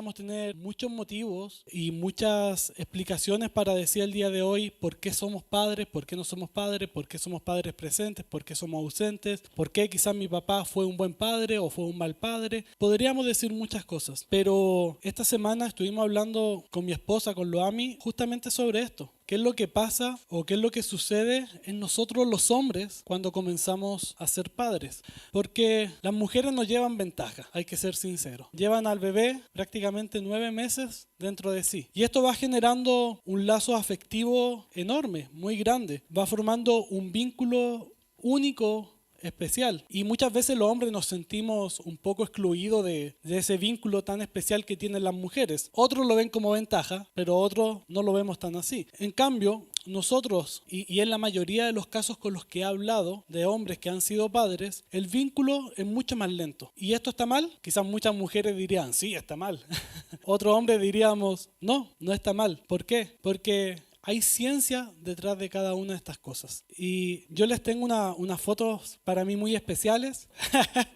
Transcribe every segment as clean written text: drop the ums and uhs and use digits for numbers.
podríamos tener muchos motivos y muchas explicaciones para decir el día de hoy por qué somos padres, por qué no somos padres, por qué somos padres presentes, por qué somos ausentes, por qué quizás mi papá fue un buen padre o fue un mal padre. Podríamos decir muchas cosas, pero esta semana estuvimos hablando con mi esposa, con Loami, justamente sobre esto. ¿Qué es lo que pasa o qué es lo que sucede en nosotros los hombres cuando comenzamos a ser padres? Porque las mujeres nos llevan ventaja, hay que ser sinceros. Llevan al bebé prácticamente 9 meses dentro de sí. Y esto va generando un lazo afectivo enorme, muy grande. Va formando un vínculo único, especial. Y muchas veces los hombres nos sentimos un poco excluidos de ese vínculo tan especial que tienen las mujeres. Otros lo ven como ventaja, pero otros no lo vemos tan así. En cambio, nosotros, y en la mayoría de los casos con los que he hablado de hombres que han sido padres, el vínculo es mucho más lento. ¿Y esto está mal? Quizás muchas mujeres dirían, sí, está mal. Otros hombres diríamos, no, no está mal. ¿Por qué? Porque hay ciencia detrás de cada una de estas cosas. Y yo les tengo unas fotos para mí muy especiales,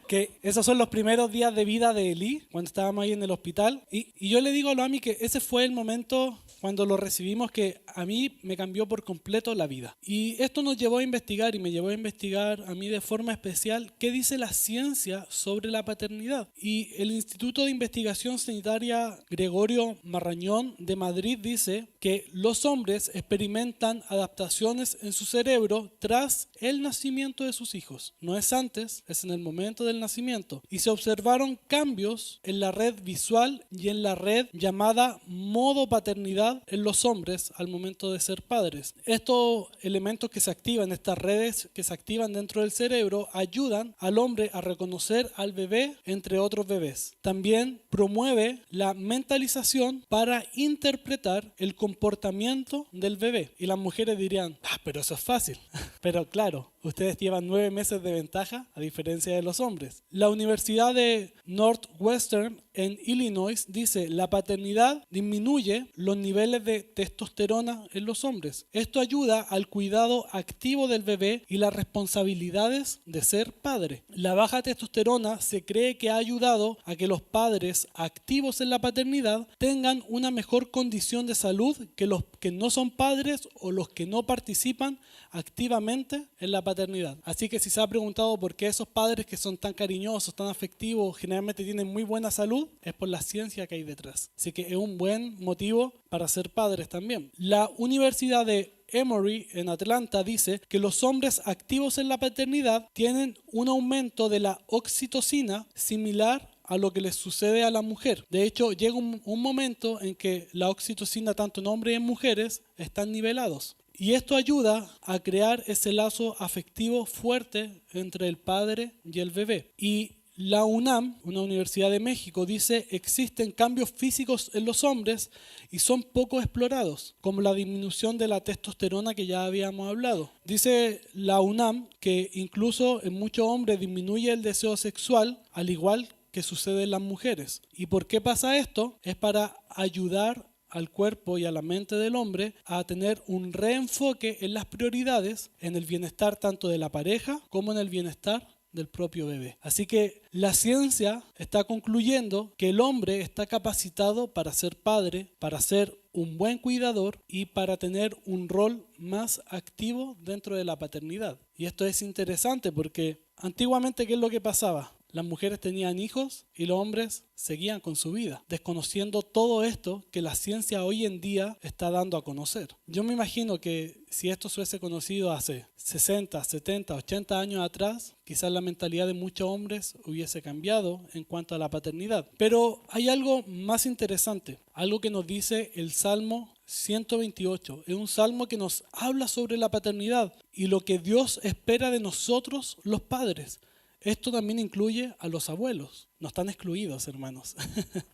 que esos son los primeros días de vida de Eli, cuando estábamos ahí en el hospital. Y yo le digo a Loami que ese fue el momento cuando lo recibimos que a mí me cambió por completo la vida. Y esto nos llevó a investigar y me llevó a investigar a mí de forma especial qué dice la ciencia sobre la paternidad. Y el Instituto de Investigación Sanitaria Gregorio Marañón de Madrid dice que los hombres experimentan adaptaciones en su cerebro tras el nacimiento de sus hijos. No es antes, es en el momento del nacimiento. Y se observaron cambios en la red visual y en la red llamada modo paternidad en los hombres al momento de ser padres. Estos elementos que se activan, estas redes que se activan dentro del cerebro, ayudan al hombre a reconocer al bebé entre otros bebés. También promueve la mentalización para interpretar el comportamiento del bebé. Y las mujeres dirían, pero eso es fácil. Pero claro, ustedes llevan 9 meses de ventaja a diferencia de los hombres. La Universidad de Northwestern en Illinois dice, la paternidad disminuye los niveles de testosterona en los hombres. Esto ayuda al cuidado activo del bebé y las responsabilidades de ser padre. La baja testosterona se cree que ha ayudado a que los padres activos en la paternidad tengan una mejor condición de salud que los que no son padres o los que no participan activamente en la paternidad. Así que si se ha preguntado por qué esos padres que son tan cariñosos, tan afectivos, generalmente tienen muy buena salud, es por la ciencia que hay detrás. Así que es un buen motivo para ser padres también. La Universidad de Emory en Atlanta dice que los hombres activos en la paternidad tienen un aumento de la oxitocina similar a lo que les sucede a la mujer. De hecho, llega un momento en que la oxitocina tanto en hombres y en mujeres están nivelados. Y esto ayuda a crear ese lazo afectivo fuerte entre el padre y el bebé. Y la UNAM, una universidad de México, dice existen cambios físicos en los hombres y son poco explorados, como la disminución de la testosterona que ya habíamos hablado. Dice la UNAM que incluso en muchos hombres disminuye el deseo sexual, al igual que sucede en las mujeres. ¿Y por qué pasa esto? Es para ayudar al cuerpo y a la mente del hombre a tener un reenfoque en las prioridades, en el bienestar tanto de la pareja como en el bienestar del propio bebé. Así que la ciencia está concluyendo que el hombre está capacitado para ser padre, para ser un buen cuidador y para tener un rol más activo dentro de la paternidad. Y esto es interesante porque antiguamente, ¿qué es lo que pasaba? Las mujeres tenían hijos y los hombres seguían con su vida, desconociendo todo esto que la ciencia hoy en día está dando a conocer. Yo me imagino que si esto se hubiese conocido hace 60, 70, 80 años atrás, quizás la mentalidad de muchos hombres hubiese cambiado en cuanto a la paternidad. Pero hay algo más interesante, algo que nos dice el Salmo 128. Es un salmo que nos habla sobre la paternidad y lo que Dios espera de nosotros los padres. Esto también incluye a los abuelos. No están excluidos, hermanos.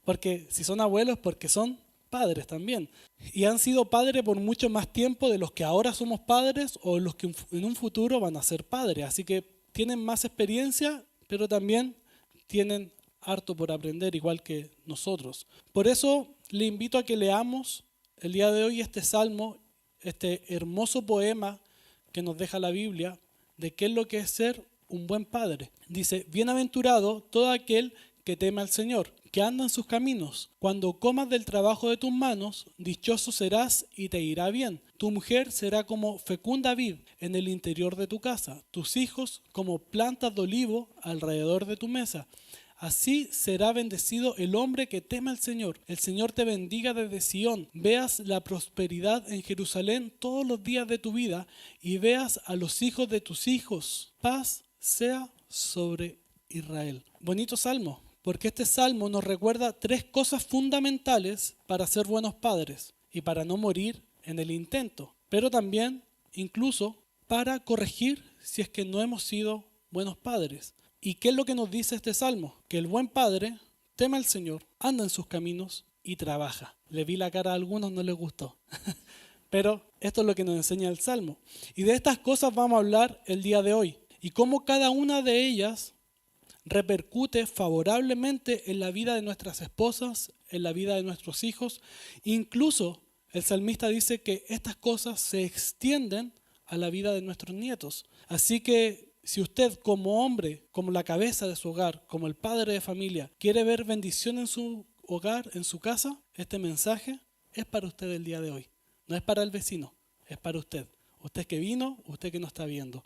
Porque si son abuelos, porque son padres también. Y han sido padres por mucho más tiempo de los que ahora somos padres o los que en un futuro van a ser padres. Así que tienen más experiencia, pero también tienen harto por aprender, igual que nosotros. Por eso le invito a que leamos el día de hoy este salmo, este hermoso poema que nos deja la Biblia, de qué es lo que es ser un buen padre. Dice, bienaventurado todo aquel que teme al Señor, que anda en sus caminos. Cuando comas del trabajo de tus manos, dichoso serás y te irá bien. Tu mujer será como fecunda vid en el interior de tu casa, tus hijos como plantas de olivo alrededor de tu mesa. Así será bendecido el hombre que teme al Señor. El Señor te bendiga desde Sión. Veas la prosperidad en Jerusalén todos los días de tu vida y veas a los hijos de tus hijos. Paz sea sobre Israel. Bonito salmo, porque este salmo nos recuerda 3 cosas fundamentales para ser buenos padres y para no morir en el intento, pero también incluso para corregir si es que no hemos sido buenos padres. ¿Y qué es lo que nos dice este salmo? Que el buen padre teme al Señor, anda en sus caminos y trabaja. Le vi la cara a algunos, no les gustó. Pero esto es lo que nos enseña el salmo. Y de estas cosas vamos a hablar el día de hoy. Y cómo cada una de ellas repercute favorablemente en la vida de nuestras esposas, en la vida de nuestros hijos. Incluso el salmista dice que estas cosas se extienden a la vida de nuestros nietos. Así que si usted como hombre, como la cabeza de su hogar, como el padre de familia, quiere ver bendición en su hogar, en su casa, este mensaje es para usted el día de hoy. No es para el vecino, es para usted. Usted que vino, usted que no está viendo.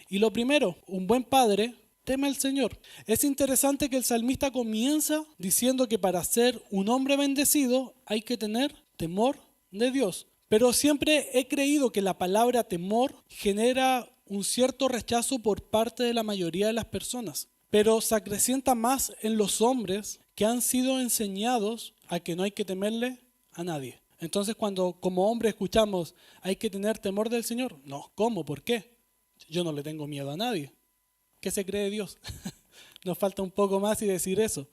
Y lo primero, un buen padre teme al Señor. Es interesante que el salmista comienza diciendo que para ser un hombre bendecido hay que tener temor de Dios. Pero siempre he creído que la palabra temor genera un cierto rechazo por parte de la mayoría de las personas, pero se acrecienta más en los hombres que han sido enseñados a que no hay que temerle a nadie. Entonces cuando como hombre escuchamos hay que tener temor del Señor, no, ¿cómo? ¿Por qué? Yo no le tengo miedo a nadie. ¿Qué se cree Dios? Nos falta un poco más y decir eso.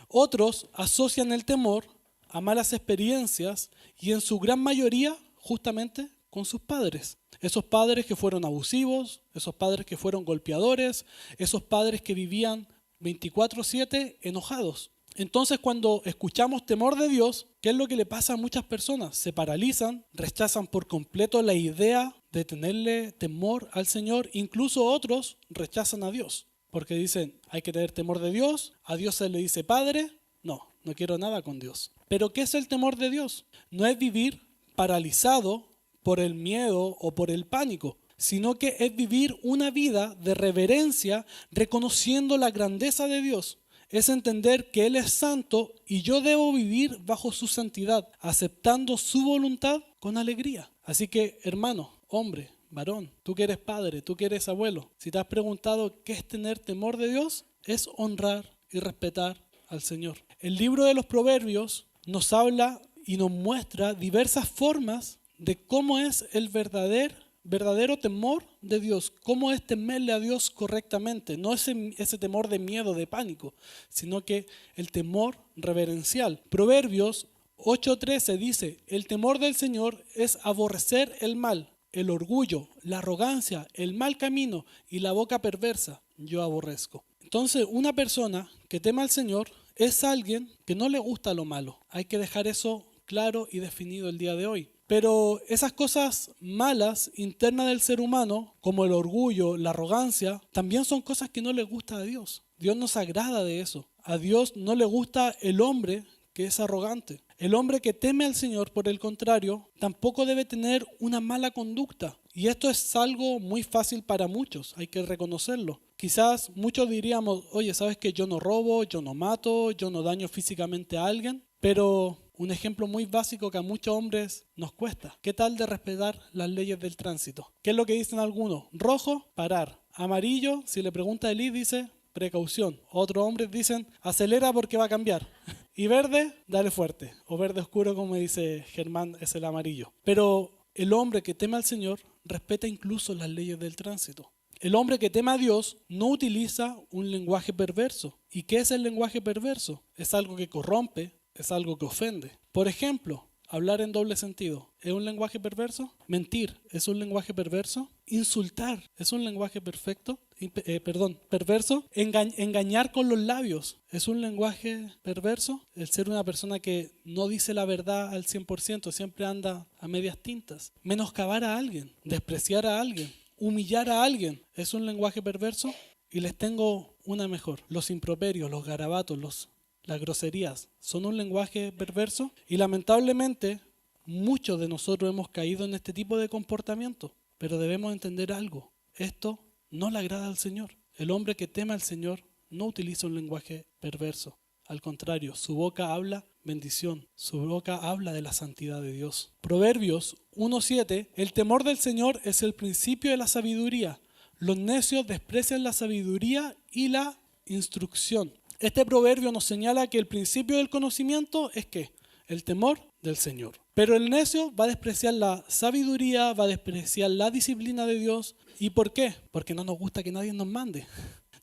Otros asocian el temor a malas experiencias y en su gran mayoría justamente con sus padres. Esos padres que fueron abusivos, esos padres que fueron golpeadores, esos padres que vivían 24/7 enojados. Entonces cuando escuchamos temor de Dios, ¿qué es lo que le pasa a muchas personas? Se paralizan, rechazan por completo la idea de tenerle temor al Señor. Incluso otros rechazan a Dios, porque dicen, hay que tener temor de Dios, a Dios se le dice Padre, no quiero nada con Dios. Pero ¿qué es el temor de Dios? No es vivir paralizado por el miedo o por el pánico, sino que es vivir una vida de reverencia reconociendo la grandeza de Dios. Es entender que Él es santo y yo debo vivir bajo su santidad, aceptando su voluntad con alegría. Así que, hermano, hombre, varón, tú que eres padre, tú que eres abuelo, si te has preguntado qué es tener temor de Dios, es honrar y respetar al Señor. El libro de los Proverbios nos habla y nos muestra diversas formas de cómo es el verdadero temor de Dios, cómo es temerle a Dios correctamente, no ese temor de miedo, de pánico, sino que el temor reverencial. Proverbios 8:13 dice, el temor del Señor es aborrecer el mal, el orgullo, la arrogancia, el mal camino y la boca perversa, yo aborrezco. Entonces, una persona que teme al Señor es alguien que no le gusta lo malo. Hay que dejar eso claro y definido el día de hoy. Pero esas cosas malas internas del ser humano, como el orgullo, la arrogancia, también son cosas que no le gusta a Dios. Dios no se agrada de eso. A Dios no le gusta el hombre que es arrogante. El hombre que teme al Señor, por el contrario, tampoco debe tener una mala conducta. Y esto es algo muy fácil para muchos, hay que reconocerlo. Quizás muchos diríamos, oye, ¿sabes qué? Yo no robo, yo no mato, yo no daño físicamente a alguien, pero un ejemplo muy básico que a muchos hombres nos cuesta. ¿Qué tal de respetar las leyes del tránsito? ¿Qué es lo que dicen algunos? Rojo, parar. Amarillo, si le pregunta a Eli, dice precaución. Otros hombres dicen acelera porque va a cambiar. Y verde, dale fuerte. O verde oscuro, como dice Germán, es el amarillo. Pero el hombre que teme al Señor respeta incluso las leyes del tránsito. El hombre que teme a Dios no utiliza un lenguaje perverso. ¿Y qué es el lenguaje perverso? Es algo que corrompe, es algo que ofende. Por ejemplo, hablar en doble sentido. ¿Es un lenguaje perverso? Mentir, ¿es un lenguaje perverso? Insultar, ¿es un lenguaje perverso? Engañar con los labios, ¿es un lenguaje perverso? El ser una persona que no dice la verdad al 100%, siempre anda a medias tintas. Menoscabar a alguien, despreciar a alguien, humillar a alguien, ¿es un lenguaje perverso? Y les tengo una mejor. Los improperios, los garabatos, las groserías son un lenguaje perverso y lamentablemente muchos de nosotros hemos caído en este tipo de comportamiento. Pero debemos entender algo. Esto no le agrada al Señor. El hombre que teme al Señor no utiliza un lenguaje perverso. Al contrario, su boca habla bendición. Su boca habla de la santidad de Dios. Proverbios 1:7. El temor del Señor es el principio de la sabiduría. Los necios desprecian la sabiduría y la instrucción. Este proverbio nos señala que el principio del conocimiento es ¿qué? El temor del Señor. Pero el necio va a despreciar la sabiduría, va a despreciar la disciplina de Dios. ¿Y por qué? Porque no nos gusta que nadie nos mande.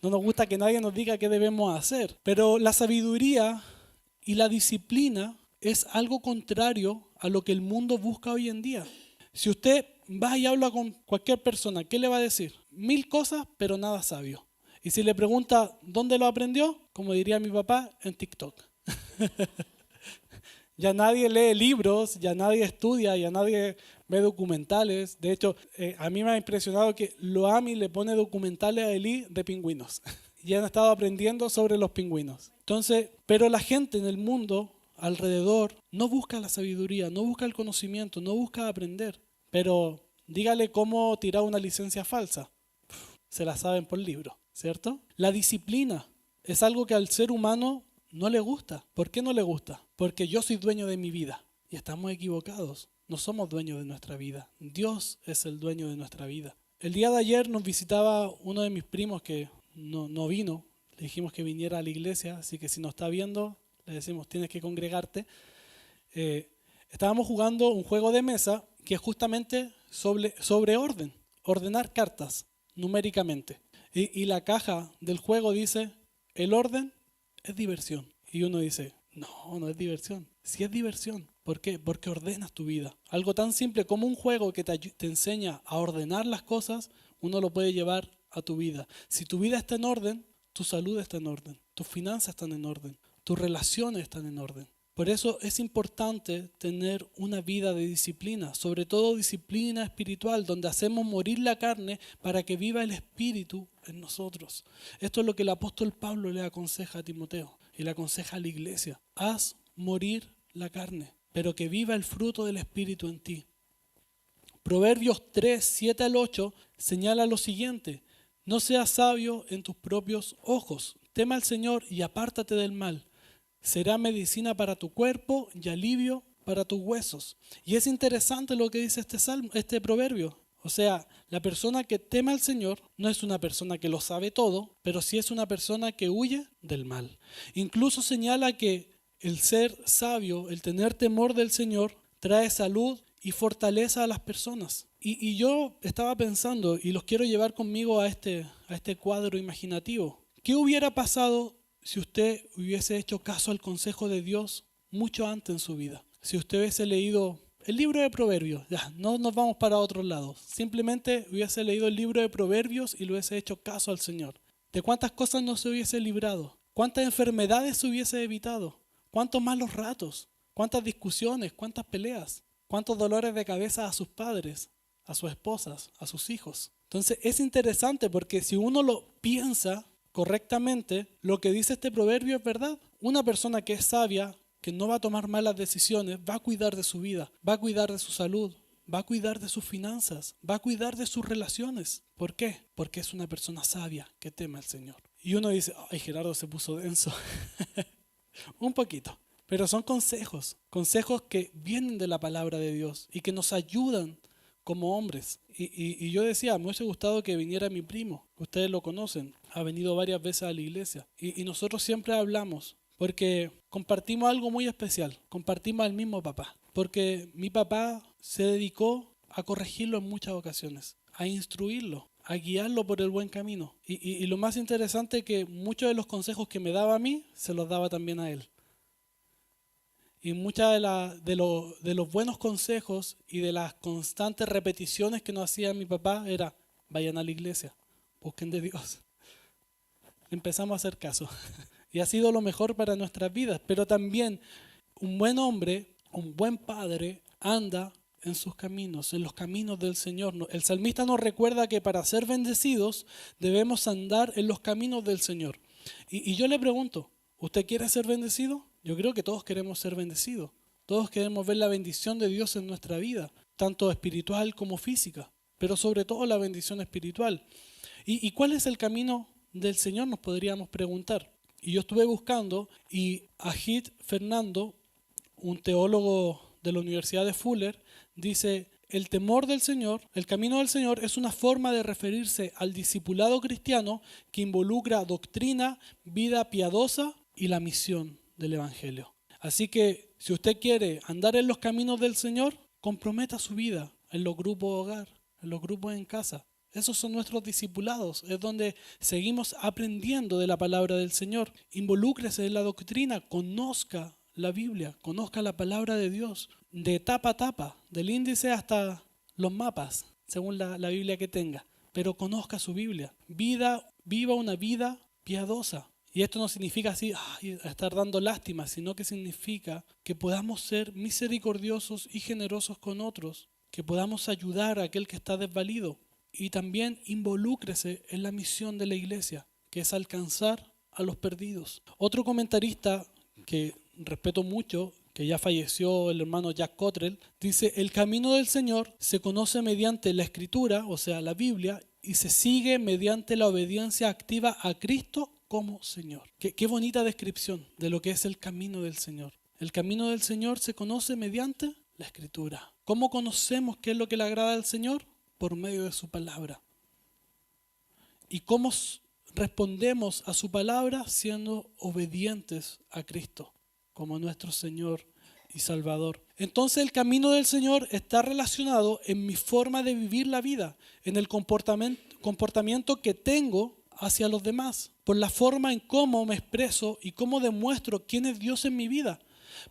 No nos gusta que nadie nos diga qué debemos hacer. Pero la sabiduría y la disciplina es algo contrario a lo que el mundo busca hoy en día. Si usted va y habla con cualquier persona, ¿qué le va a decir? 1000 cosas, pero nada sabio. Y si le pregunta dónde lo aprendió, como diría mi papá, en TikTok. Ya nadie lee libros, ya nadie estudia, ya nadie ve documentales. De hecho, a mí me ha impresionado que Loami le pone documentales a Eli de pingüinos. Y han estado aprendiendo sobre los pingüinos. Entonces, pero la gente en el mundo alrededor no busca la sabiduría, no busca el conocimiento, no busca aprender. Pero dígale cómo tirar una licencia falsa. Se la saben por libro, ¿cierto? La disciplina es algo que al ser humano no le gusta. ¿Por qué no le gusta? Porque yo soy dueño de mi vida. Y estamos equivocados. No somos dueños de nuestra vida. Dios es el dueño de nuestra vida. El día de ayer nos visitaba uno de mis primos que no vino. Le dijimos que viniera a la iglesia, así que si nos está viendo, le decimos tienes que congregarte. Estábamos jugando un juego de mesa que es justamente sobre orden. Ordenar cartas numéricamente. Y la caja del juego dice, el orden es diversión. Y uno dice, no es diversión. Sí es diversión. ¿Por qué? Porque ordenas tu vida. Algo tan simple como un juego que te enseña a ordenar las cosas, uno lo puede llevar a tu vida. Si tu vida está en orden, tu salud está en orden, tus finanzas están en orden, tus relaciones están en orden. Por eso es importante tener una vida de disciplina, sobre todo disciplina espiritual, donde hacemos morir la carne para que viva el Espíritu en nosotros. Esto es lo que el apóstol Pablo le aconseja a Timoteo y le aconseja a la iglesia. Haz morir la carne, pero que viva el fruto del Espíritu en ti. Proverbios 3, 7 al 8 señala lo siguiente: no seas sabio en tus propios ojos, teme al Señor y apártate del mal. Será medicina para tu cuerpo y alivio para tus huesos. Y es interesante lo que dice este proverbio. O sea, la persona que teme al Señor no es una persona que lo sabe todo, pero sí es una persona que huye del mal. Incluso señala que el ser sabio, el tener temor del Señor, trae salud y fortaleza a las personas. Y yo estaba pensando, y los quiero llevar conmigo a este cuadro imaginativo. ¿Qué hubiera pasado si usted hubiese hecho caso al consejo de Dios mucho antes en su vida? Si usted hubiese leído el libro de Proverbios, ya, no nos vamos para otros lados. Simplemente hubiese leído el libro de Proverbios y le hubiese hecho caso al Señor. ¿De cuántas cosas no se hubiese librado? ¿Cuántas enfermedades se hubiese evitado? ¿Cuántos malos ratos? ¿Cuántas discusiones? ¿Cuántas peleas? ¿Cuántos dolores de cabeza a sus padres, a sus esposas, a sus hijos? Entonces es interesante porque si uno lo piensa correctamente, lo que dice este proverbio es verdad. Una persona que es sabia, que no va a tomar malas decisiones, va a cuidar de su vida, va a cuidar de su salud, va a cuidar de sus finanzas, va a cuidar de sus relaciones. ¿Por qué? Porque es una persona sabia que teme al Señor. Y uno dice, ay, Gerardo se puso denso. Un poquito. Pero son consejos que vienen de la palabra de Dios y que nos ayudan como hombres. Y yo decía, me hubiese gustado que viniera mi primo, ustedes lo conocen, ha venido varias veces a la iglesia. Y nosotros siempre hablamos, porque compartimos algo muy especial, compartimos al mismo papá. Porque mi papá se dedicó a corregirlo en muchas ocasiones, a instruirlo, a guiarlo por el buen camino. Y lo más interesante es que muchos de los consejos que me daba a mí, se los daba también a él. Y muchas de los buenos consejos y de las constantes repeticiones que nos hacía mi papá era, vayan a la iglesia, busquen de Dios. Empezamos a hacer caso. Y ha sido lo mejor para nuestras vidas. Pero también un buen hombre, un buen padre, anda en sus caminos, en los caminos del Señor. El salmista nos recuerda que para ser bendecidos debemos andar en los caminos del Señor. Y yo le pregunto, ¿usted quiere ser bendecido? Yo creo que todos queremos ser bendecidos. Todos queremos ver la bendición de Dios en nuestra vida, tanto espiritual como física, pero sobre todo la bendición espiritual. ¿Y cuál es el camino del Señor? Nos podríamos preguntar. Y yo estuve buscando y Ajit Fernando, un teólogo de la Universidad de Fuller, dice: el temor del Señor, el camino del Señor es una forma de referirse al discipulado cristiano que involucra doctrina, vida piadosa y la misión del Evangelio. Así que si usted quiere andar en los caminos del Señor, comprometa su vida en los grupos de hogar, en los grupos en casa. Esos son nuestros discipulados, es donde seguimos aprendiendo de la palabra del Señor. Involúcrese en la doctrina, conozca la Biblia, conozca la palabra de Dios, de tapa a tapa, del índice hasta los mapas, según la Biblia que tenga. Pero conozca su Biblia. Viva una vida piadosa. Y esto no significa así estar dando lástima, sino que significa que podamos ser misericordiosos y generosos con otros, que podamos ayudar a aquel que está desvalido. Y también involúcrese en la misión de la iglesia, que es alcanzar a los perdidos. Otro comentarista que respeto mucho, que ya falleció, el hermano Jack Cottrell, dice: el camino del Señor se conoce mediante la Escritura, o sea, la Biblia, y se sigue mediante la obediencia activa a Cristo como Señor. Qué bonita descripción de lo que es el camino del Señor. El camino del Señor se conoce mediante la Escritura. ¿Cómo conocemos qué es lo que le agrada al Señor? Por medio de su palabra. ¿Y cómo respondemos a su palabra? Siendo obedientes a Cristo como nuestro Señor y Salvador. Entonces el camino del Señor está relacionado en mi forma de vivir la vida, en el comportamiento que tengo hacia los demás, por la forma en cómo me expreso y cómo demuestro quién es Dios en mi vida.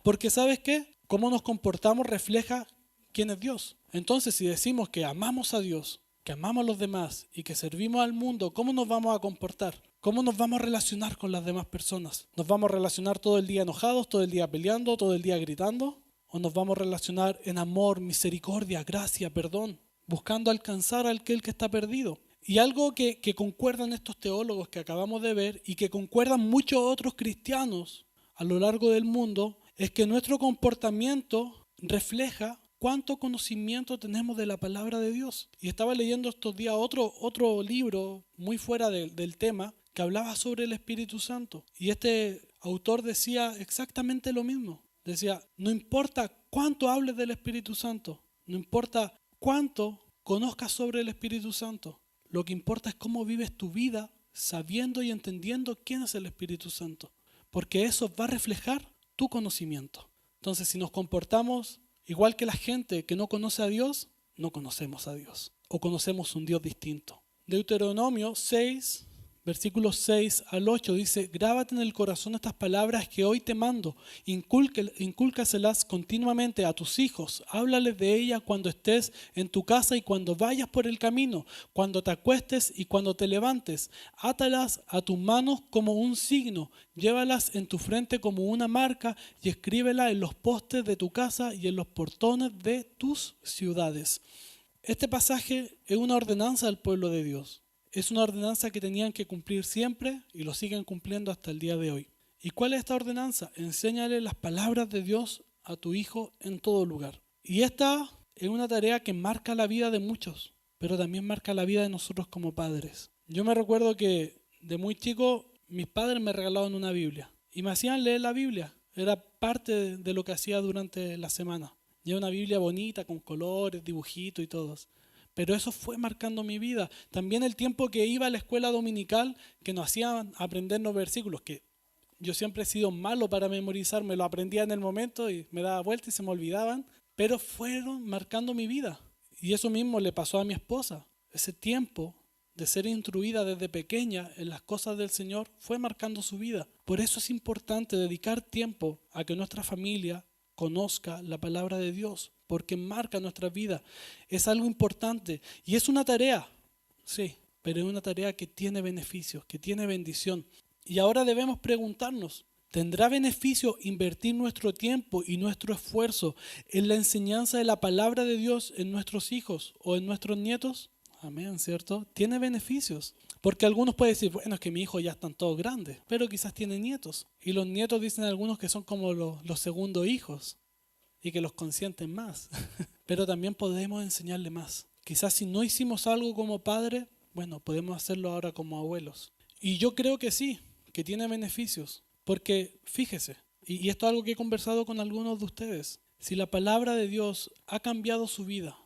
Porque ¿sabes qué? Cómo nos comportamos refleja quién es Dios. Entonces, si decimos que amamos a Dios, que amamos a los demás y que servimos al mundo, ¿cómo nos vamos a comportar? ¿Cómo nos vamos a relacionar con las demás personas? ¿Nos vamos a relacionar todo el día enojados, todo el día peleando, todo el día gritando? ¿O nos vamos a relacionar en amor, misericordia, gracia, perdón, buscando alcanzar a aquel que está perdido? Y algo que concuerdan estos teólogos que acabamos de ver y que concuerdan muchos otros cristianos a lo largo del mundo es que nuestro comportamiento refleja cuánto conocimiento tenemos de la palabra de Dios. Y estaba leyendo estos días otro libro muy fuera del tema que hablaba sobre el Espíritu Santo. Y este autor decía exactamente lo mismo. Decía, no importa cuánto hables del Espíritu Santo, no importa cuánto conozcas sobre el Espíritu Santo, lo que importa es cómo vives tu vida sabiendo y entendiendo quién es el Espíritu Santo. Porque eso va a reflejar tu conocimiento. Entonces, si nos comportamos igual que la gente que no conoce a Dios, no conocemos a Dios o conocemos un Dios distinto. Deuteronomio 6, versículos 6 al 8 dice: grábate en el corazón estas palabras que hoy te mando, incúlcaselas continuamente a tus hijos, háblales de ellas cuando estés en tu casa y cuando vayas por el camino, cuando te acuestes y cuando te levantes, átalas a tus manos como un signo, llévalas en tu frente como una marca y escríbelas en los postes de tu casa y en los portones de tus ciudades. Este pasaje es una ordenanza al pueblo de Dios. Es una ordenanza que tenían que cumplir siempre y lo siguen cumpliendo hasta el día de hoy. ¿Y cuál es esta ordenanza? Enséñale las palabras de Dios a tu hijo en todo lugar. Y esta es una tarea que marca la vida de muchos, pero también marca la vida de nosotros como padres. Yo me recuerdo que de muy chico mis padres me regalaban una Biblia y me hacían leer la Biblia. Era parte de lo que hacía durante la semana. Y era una Biblia bonita, con colores, dibujitos y todo. Pero eso fue marcando mi vida. También el tiempo que iba a la escuela dominical, que nos hacían aprendernos versículos, que yo siempre he sido malo para memorizar, me lo aprendía en el momento y me daba vuelta y se me olvidaban, pero fueron marcando mi vida. Y eso mismo le pasó a mi esposa. Ese tiempo de ser instruida desde pequeña en las cosas del Señor fue marcando su vida. Por eso es importante dedicar tiempo a que nuestra familia conozca la palabra de Dios, porque marca nuestra vida. Es algo importante y es una tarea, sí, pero es una tarea que tiene beneficios, que tiene bendición. Y ahora debemos preguntarnos, ¿Tendrá beneficio invertir nuestro tiempo y nuestro esfuerzo en la enseñanza de la palabra de Dios en nuestros hijos o en nuestros nietos? Amén, ¿cierto? Tiene beneficios. Porque algunos pueden decir, bueno, es que mis hijos ya están todos grandes, pero quizás tienen nietos. Y los nietos dicen algunos que son como los segundos hijos y que los consienten más. Pero también podemos enseñarle más. Quizás si no hicimos algo como padre, bueno, podemos hacerlo ahora como abuelos. Y yo creo que sí, que tiene beneficios. Porque fíjese, y esto es algo que he conversado con algunos de ustedes, si la palabra de Dios ha cambiado su vida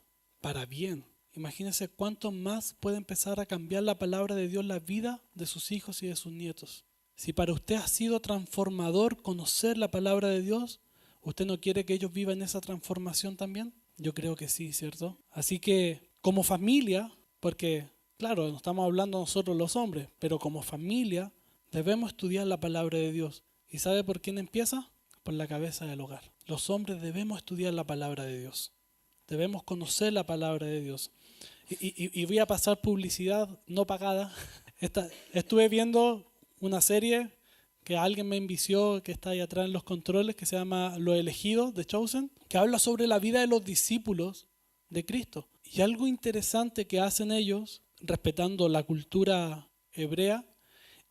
para bien, imagínense cuánto más puede empezar a cambiar la palabra de Dios la vida de sus hijos y de sus nietos. Si para usted ha sido transformador conocer la palabra de Dios, ¿usted no quiere que ellos vivan esa transformación también? Yo creo que sí, ¿cierto? Así que como familia, porque claro, no estamos hablando nosotros los hombres, pero como familia debemos estudiar la palabra de Dios. ¿Y sabe por quién empieza? Por la cabeza del hogar. Los hombres debemos estudiar la palabra de Dios. Debemos conocer la palabra de Dios. Y voy a pasar publicidad no pagada. Estuve viendo una serie que alguien me envició, que está ahí atrás en los controles, que se llama Los Elegidos, de Chosen, que habla sobre la vida de los discípulos de Cristo. Y algo interesante que hacen ellos, respetando la cultura hebrea,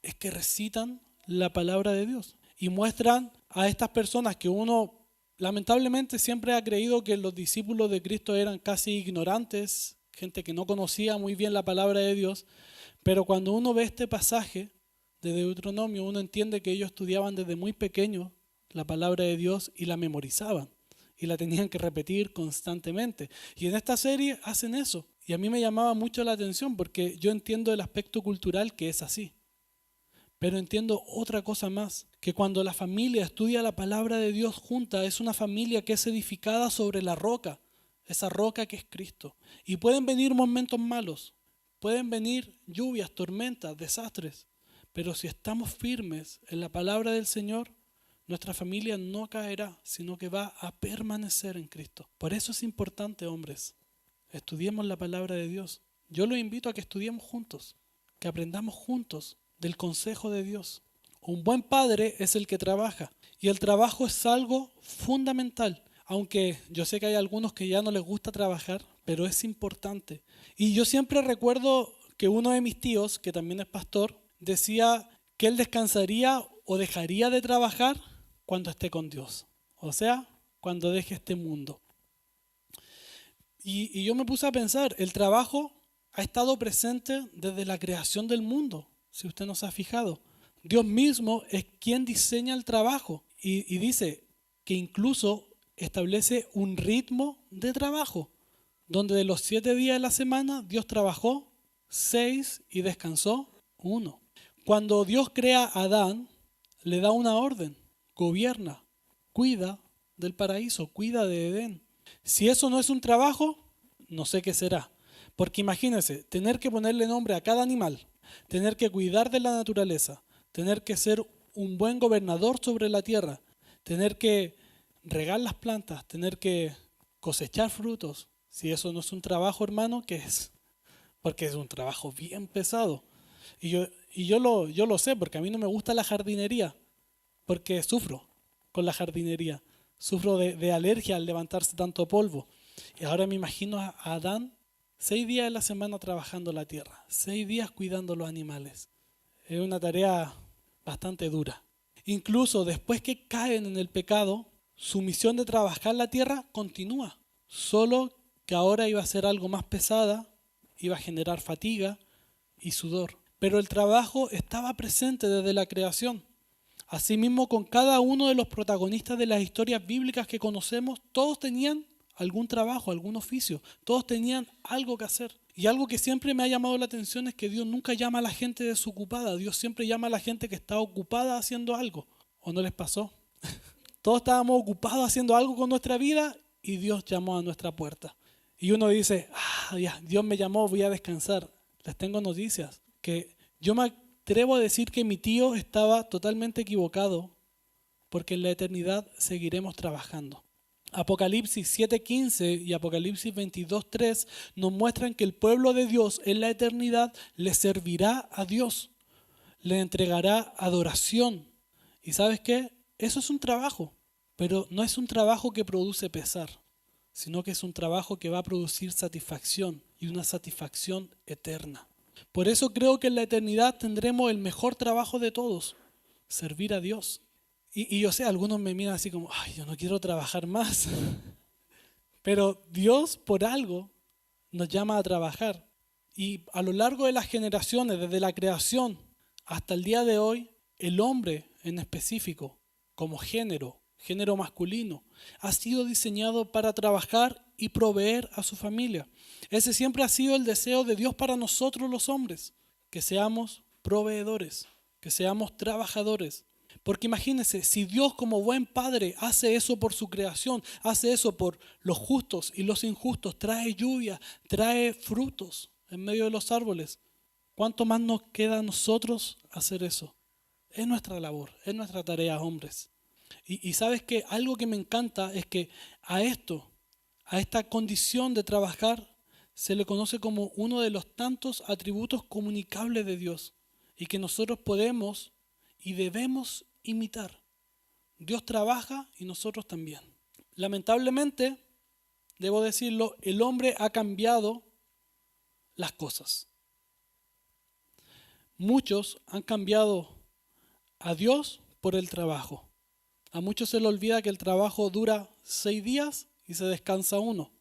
es que recitan la palabra de Dios y muestran a estas personas que uno lamentablemente siempre ha creído que los discípulos de Cristo eran casi ignorantes, gente que no conocía muy bien la palabra de Dios, pero cuando uno ve este pasaje de Deuteronomio, uno entiende que ellos estudiaban desde muy pequeños la palabra de Dios y la memorizaban y la tenían que repetir constantemente. Y en esta serie hacen eso. Y a mí me llamaba mucho la atención porque yo entiendo el aspecto cultural que es así. Pero entiendo otra cosa más, que cuando la familia estudia la palabra de Dios junta, es una familia que es edificada sobre la roca, esa roca que es Cristo. Y pueden venir momentos malos, pueden venir lluvias, tormentas, desastres, pero si estamos firmes en la palabra del Señor, nuestra familia no caerá, sino que va a permanecer en Cristo. Por eso es importante, hombres, estudiemos la palabra de Dios. Yo los invito a que estudiemos juntos, que aprendamos juntos del consejo de Dios. Un buen padre es el que trabaja y el trabajo es algo fundamental, aunque yo sé que hay algunos que ya no les gusta trabajar, pero es importante. Y yo siempre recuerdo que uno de mis tíos, que también es pastor, decía que él descansaría o dejaría de trabajar cuando esté con Dios, o sea, cuando deje este mundo. Y yo me puse a pensar, el trabajo ha estado presente desde la creación del mundo. Si usted no se ha fijado, Dios mismo es quien diseña el trabajo y dice que incluso establece un ritmo de trabajo, donde de los 7 días de la semana Dios trabajó 6 y descansó 1. Cuando Dios crea a Adán, le da una orden, gobierna, cuida del paraíso, cuida de Edén. Si eso no es un trabajo, no sé qué será. Porque imagínense, tener que ponerle nombre a cada animal, tener que cuidar de la naturaleza, tener que ser un buen gobernador sobre la tierra, tener que regar las plantas, tener que cosechar frutos. Si eso no es un trabajo, hermano, ¿qué es? Porque es un trabajo bien pesado. Y yo lo sé, porque a mí no me gusta la jardinería, porque sufro con la jardinería. Sufro de alergia al levantarse tanto polvo. Y ahora me imagino a Adán 6 días de la semana trabajando la tierra, 6 días cuidando los animales. Es una tarea bastante dura. Incluso después que caen en el pecado, su misión de trabajar la tierra continúa. Solo que ahora iba a ser algo más pesada, iba a generar fatiga y sudor. Pero el trabajo estaba presente desde la creación. Asimismo, con cada uno de los protagonistas de las historias bíblicas que conocemos, todos tenían algún trabajo, algún oficio. Todos tenían algo que hacer. Y algo que siempre me ha llamado la atención es que Dios nunca llama a la gente desocupada. Dios siempre llama a la gente que está ocupada haciendo algo. ¿O no les pasó? Todos estábamos ocupados haciendo algo con nuestra vida y Dios llamó a nuestra puerta. Y uno dice, ya, Dios me llamó, voy a descansar. Les tengo noticias. Que yo me atrevo a decir que mi tío estaba totalmente equivocado, porque en la eternidad seguiremos trabajando. Apocalipsis 7:15 y Apocalipsis 22:3 nos muestran que el pueblo de Dios en la eternidad le servirá a Dios, le entregará adoración Y ¿sabes qué? Eso es un trabajo, pero no es un trabajo que produce pesar, sino que es un trabajo que va a producir satisfacción y una satisfacción eterna. Por eso creo que en la eternidad tendremos el mejor trabajo de todos, servir a Dios. Y yo sé, algunos me miran así como, ay, yo no quiero trabajar más. Pero Dios por algo nos llama a trabajar. Y a lo largo de las generaciones, desde la creación hasta el día de hoy, el hombre en específico, como género masculino, ha sido diseñado para trabajar y proveer a su familia. Ese siempre ha sido el deseo de Dios para nosotros los hombres, que seamos proveedores, que seamos trabajadores. Porque imagínense, si Dios como buen padre hace eso por su creación, hace eso por los justos y los injustos, trae lluvia, trae frutos en medio de los árboles, ¿cuánto más nos queda a nosotros hacer eso? Es nuestra labor, es nuestra tarea, hombres. Y sabes que algo que me encanta es que a esta condición de trabajar, se le conoce como uno de los tantos atributos comunicables de Dios y que nosotros podemos y debemos imitar. Dios trabaja y nosotros también. Lamentablemente, debo decirlo, el hombre ha cambiado las cosas. Muchos han cambiado a Dios por el trabajo. A muchos se les olvida que el trabajo dura 6 días y se descansa 1.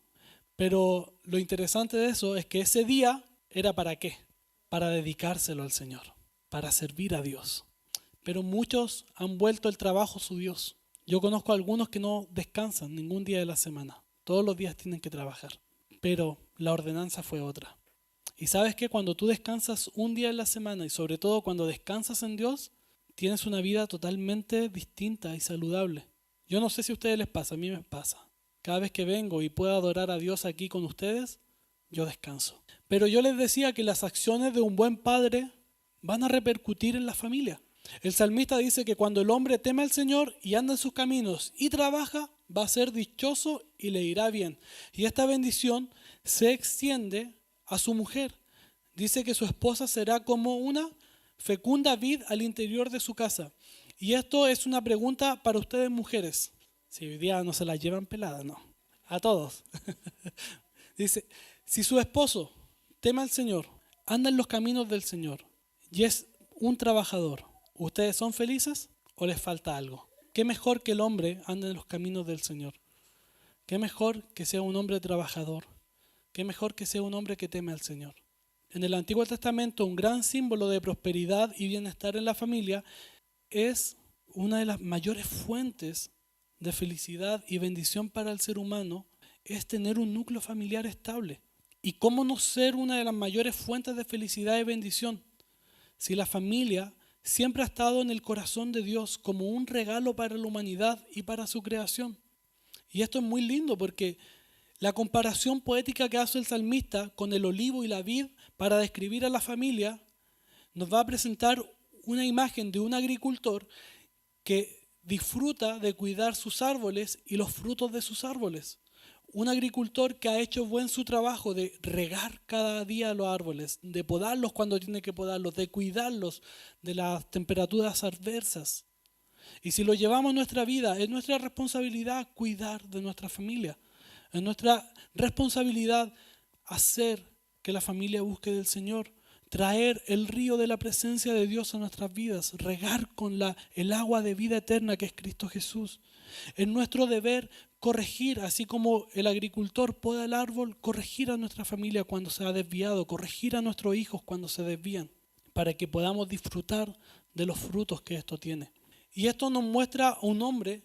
Pero lo interesante de eso es que ese día era ¿para qué? Para dedicárselo al Señor, para servir a Dios. Pero muchos han vuelto el trabajo su Dios. Yo conozco a algunos que no descansan ningún día de la semana. Todos los días tienen que trabajar. Pero la ordenanza fue otra. Y sabes que cuando tú descansas un día en la semana y sobre todo cuando descansas en Dios, tienes una vida totalmente distinta y saludable. Yo no sé si a ustedes les pasa, a mí me pasa. Cada vez que vengo y puedo adorar a Dios aquí con ustedes, yo descanso. Pero yo les decía que las acciones de un buen padre van a repercutir en la familia. El salmista dice que cuando el hombre teme al Señor y anda en sus caminos y trabaja, va a ser dichoso y le irá bien. Y esta bendición se extiende a su mujer. Dice que su esposa será como una fecunda vid al interior de su casa. Y esto es una pregunta para ustedes mujeres. Si hoy día no se la llevan pelada, no. A todos. Dice, si su esposo teme al Señor, anda en los caminos del Señor y es un trabajador, ¿ustedes son felices o les falta algo? ¿Qué mejor que el hombre ande en los caminos del Señor? ¿Qué mejor que sea un hombre trabajador? ¿Qué mejor que sea un hombre que teme al Señor? En el Antiguo Testamento, un gran símbolo de prosperidad y bienestar en la familia es una de las mayores fuentes de felicidad y bendición para el ser humano, es tener un núcleo familiar estable. ¿Y cómo no ser una de las mayores fuentes de felicidad y bendición? Si la familia siempre ha estado en el corazón de Dios como un regalo para la humanidad y para su creación. Y esto es muy lindo porque la comparación poética que hace el salmista con el olivo y la vid para describir a la familia nos va a presentar una imagen de un agricultor que disfruta de cuidar sus árboles y los frutos de sus árboles. Un agricultor que ha hecho buen su trabajo de regar cada día los árboles, de podarlos cuando tiene que podarlos, de cuidarlos de las temperaturas adversas. Y si lo llevamos a nuestra vida, es nuestra responsabilidad cuidar de nuestra familia. Es nuestra responsabilidad hacer que la familia busque del Señor, traer el río de la presencia de Dios a nuestras vidas, regar con el agua de vida eterna que es Cristo Jesús. Es nuestro deber corregir, así como el agricultor poda el árbol, corregir a nuestra familia cuando se ha desviado, corregir a nuestros hijos cuando se desvían, para que podamos disfrutar de los frutos que esto tiene. Y esto nos muestra a un hombre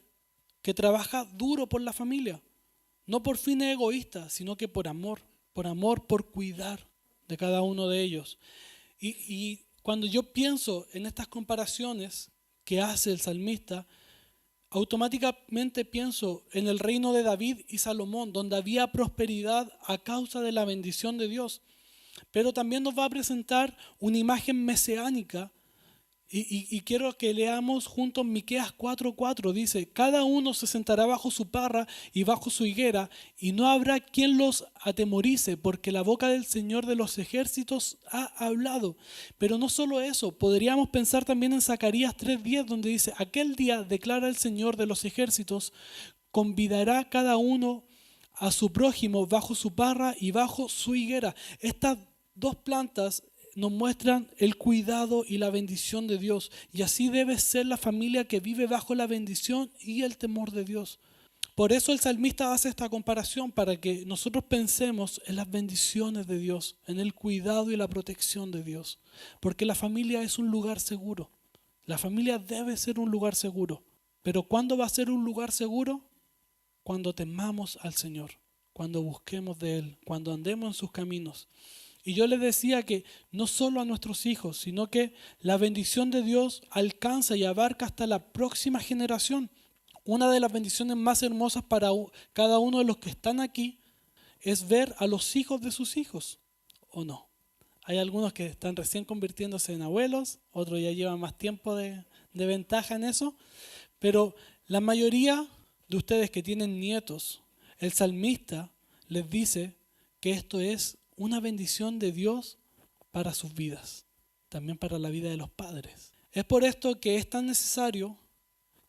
que trabaja duro por la familia, no por fines egoístas, sino que por amor, por cuidar de cada uno de ellos. Y cuando yo pienso en estas comparaciones que hace el salmista, automáticamente pienso en el reino de David y Salomón, donde había prosperidad a causa de la bendición de Dios. Pero también nos va a presentar una imagen mesiánica Y quiero que leamos juntos Miqueas 4:4. Dice, cada uno se sentará bajo su parra y bajo su higuera, y no habrá quien los atemorice, porque la boca del Señor de los ejércitos ha hablado. Pero no solo eso, podríamos pensar también en Zacarías 3:10, donde dice, aquel día declara el Señor de los ejércitos, convidará cada uno a su prójimo bajo su parra y bajo su higuera. Estas dos plantas nos muestran el cuidado y la bendición de Dios. Y así debe ser la familia que vive bajo la bendición y el temor de Dios. Por eso el salmista hace esta comparación, para que nosotros pensemos en las bendiciones de Dios, en el cuidado y la protección de Dios. Porque la familia es un lugar seguro. La familia debe ser un lugar seguro. Pero ¿cuándo va a ser un lugar seguro? Cuando temamos al Señor, cuando busquemos de Él, cuando andemos en sus caminos. Y yo les decía que no solo a nuestros hijos, sino que la bendición de Dios alcanza y abarca hasta la próxima generación. Una de las bendiciones más hermosas para cada uno de los que están aquí es ver a los hijos de sus hijos, ¿o no? Hay algunos que están recién convirtiéndose en abuelos, otros ya llevan más tiempo de ventaja en eso, pero la mayoría de ustedes que tienen nietos, el salmista les dice que esto es una bendición de Dios para sus vidas, también para la vida de los padres. Es por esto que es tan necesario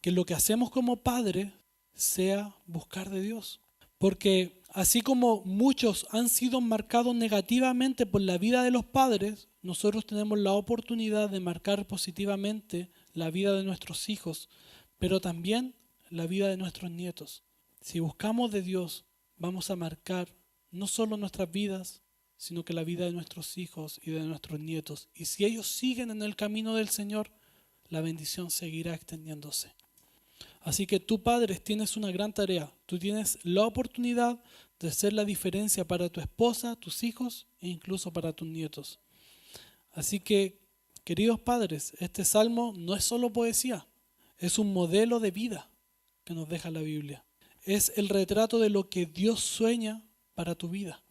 que lo que hacemos como padres sea buscar de Dios. Porque así como muchos han sido marcados negativamente por la vida de los padres, nosotros tenemos la oportunidad de marcar positivamente la vida de nuestros hijos, pero también la vida de nuestros nietos. Si buscamos de Dios, vamos a marcar no solo nuestras vidas, sino que la vida de nuestros hijos y de nuestros nietos. Y si ellos siguen en el camino del Señor, la bendición seguirá extendiéndose. Así que tú, padres, tienes una gran tarea. Tú tienes la oportunidad de hacer la diferencia para tu esposa, tus hijos e incluso para tus nietos. Así que, queridos padres, este salmo no es solo poesía, es un modelo de vida que nos deja la Biblia. Es el retrato de lo que Dios sueña para tu vida.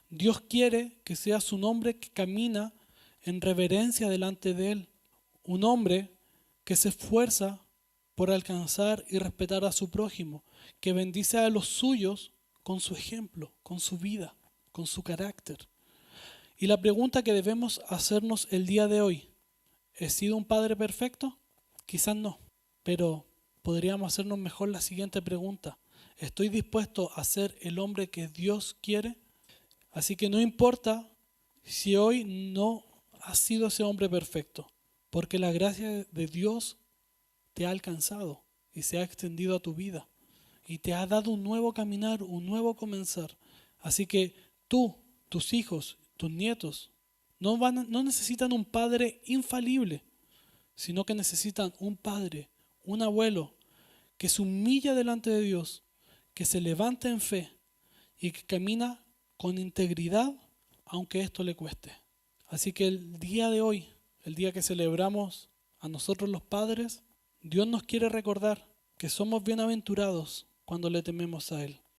Dios quiere que seas un hombre que camina en reverencia delante de Él. Un hombre que se esfuerza por alcanzar y respetar a su prójimo, que bendice a los suyos con su ejemplo, con su vida, con su carácter. Y la pregunta que debemos hacernos el día de hoy, ¿he sido un padre perfecto? Quizás no, pero podríamos hacernos mejor la siguiente pregunta. ¿Estoy dispuesto a ser el hombre que Dios quiere? Así que no importa si hoy no has sido ese hombre perfecto, porque la gracia de Dios te ha alcanzado y se ha extendido a tu vida y te ha dado un nuevo caminar, un nuevo comenzar. Así que tú, tus hijos, tus nietos no necesitan un padre infalible, sino que necesitan un padre, un abuelo que se humilla delante de Dios, que se levanta en fe y que camina con integridad, aunque esto le cueste. Así que el día de hoy, el día que celebramos a nosotros los padres, Dios nos quiere recordar que somos bienaventurados cuando le tememos a Él.